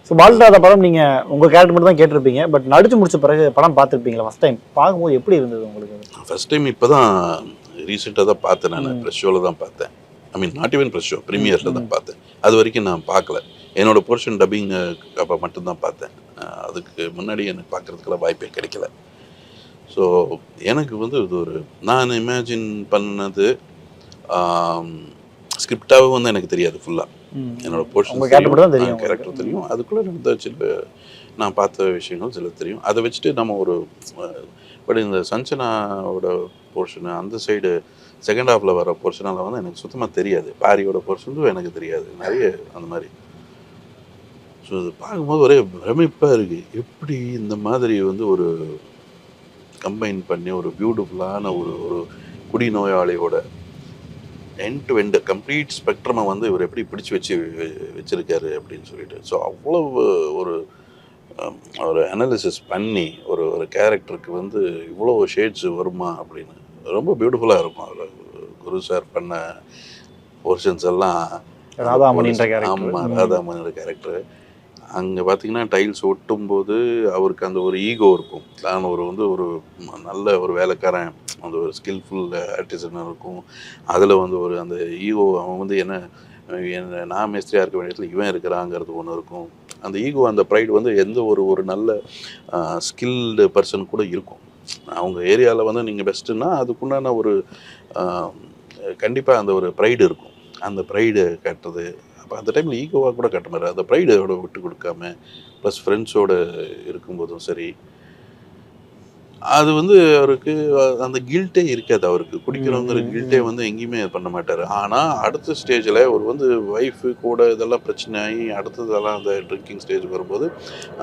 So வாழ்றாத படம் நீங்கள் உங்கள் கேரக்டர் மட்டும் தான் கேட்டிருப்பீங்க, பட் நடிச்சு முடிச்ச பிறகு படம் பார்த்துருப்பீங்களா? ஃபஸ்ட் டைம் பார்க்கும்போது எப்படி இருந்தது உங்களுக்கு? ஃபர்ஸ்ட் டைம் இப்போ தான் ரீசெண்டாக தான் பார்த்தேன். நான் ப்ரெஷ் ஷோவில் தான் பார்த்தேன். I mean not even fresh show, ப்ரீமியரில் தான் பார்த்தேன். அது வரைக்கும் நான் பார்க்கல. என்னோட போர்ஷன் டப்பிங் அப்போ மட்டும்தான் பார்த்தேன். அதுக்கு முன்னாடி எனக்கு பார்க்குறதுக்கெல்லாம் வாய்ப்பே கிடைக்கல. ஸோ எனக்கு வந்து இது ஒரு நான் இமேஜின் பண்ணது ஸ்கிரிப்டாகவும் வந்து எனக்கு தெரியாது ஃபுல்லாக. என்னோட போர்ஷன் கேரக்டர் தெரியும், அதுக்குள்ளே நடந்த சில நான் பார்த்த விஷயங்கள் சில தெரியும். அதை வச்சுட்டு நம்ம ஒரு பட் இந்த சஞ்சனாவோட போர்ஷனு அந்த சைடு செகண்ட் ஹாஃபில் வர போர்ஷனால் வந்து எனக்கு சுத்தமாக தெரியாது. பாரியோட போர்ஷனும் எனக்கு தெரியாது, நிறைய அந்த மாதிரி. ஸோ இது பார்க்கும்போது ஒரே பிரமிப்பாக இருக்குது. எப்படி இந்த மாதிரி வந்து ஒரு கம்பைன் பண்ணி ஒரு பியூட்டிஃபுல்லான ஒரு ஒரு குடிநோயாளியோட எண்ட் டு எண்டு கம்ப்ளீட் ஸ்பெக்ட்ரமை வந்து இவர் எப்படி பிடிச்சி வச்சிருக்காரு அப்படின்னு சொல்லிட்டு. ஸோ அவ்வளோ ஒரு ஒரு அனாலிசிஸ் பண்ணி ஒரு ஒரு கேரக்டருக்கு வந்து இவ்வளோ ஷேட்ஸ் வருமா அப்படின்னு ரொம்ப பியூட்டிஃபுல்லாக இருக்கும். அதில் குரு சார் பண்ண போர்ஷன்ஸ் எல்லாம் ஆமாம், ராதாமணியோட கேரக்டர் அங்கே பார்த்தீங்கன்னா டைல்ஸ் ஒட்டும்போது அவருக்கு அந்த ஒரு ஈகோ இருக்கும். நான் ஒரு வந்து ஒரு நல்ல ஒரு வேலைக்காரன், அந்த ஒரு ஸ்கில்ஃபுல் ஆர்டிசனாக இருக்கும். அதில் வந்து ஒரு அந்த ஈகோ அவன் வந்து என்ன நான் மேஸ்திரியாக இருக்க வேண்டிய இடத்துல இவன் இருக்கிறாங்கிறது ஒன்று இருக்கும். அந்த ஈகோ அந்த ப்ரைடு வந்து எந்த ஒரு ஒரு நல்ல ஸ்கில்டு பர்சன் கூட இருக்கும். அவங்க ஏரியாவில் வந்து நீங்கள் பெஸ்ட்டுன்னா அதுக்குண்டான ஒரு கண்டிப்பாக அந்த ஒரு ப்ரைடு இருக்கும். அந்த ப்ரைடு கட்டுறது அப்போ அந்த டைமில் ஈகோவாக கூட கட்ட மாதிரி அந்த ப்ரைடோட விட்டு கொடுக்காம ப்ளஸ் ஃப்ரெண்ட்ஸோடு இருக்கும்போதும் சரி, அது வந்து அவருக்கு அந்த கில்ட்டே இருக்காது. அவருக்கு குடிக்கிறவங்கிற கில்ட்டே வந்து எங்கேயுமே பண்ண மாட்டார். ஆனால் அடுத்த ஸ்டேஜில் ஒரு வந்து ஒய்ஃபு கூட இதெல்லாம் பிரச்சனை ஆகி அடுத்ததெல்லாம் அந்த ட்ரிங்கிங் ஸ்டேஜ் வரும்போது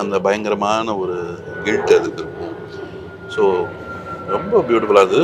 அந்த பயங்கரமான ஒரு கில்ட் அதுக்கு இருக்கும். ஸோ ரொம்ப பியூட்டிஃபுல்லாக அது.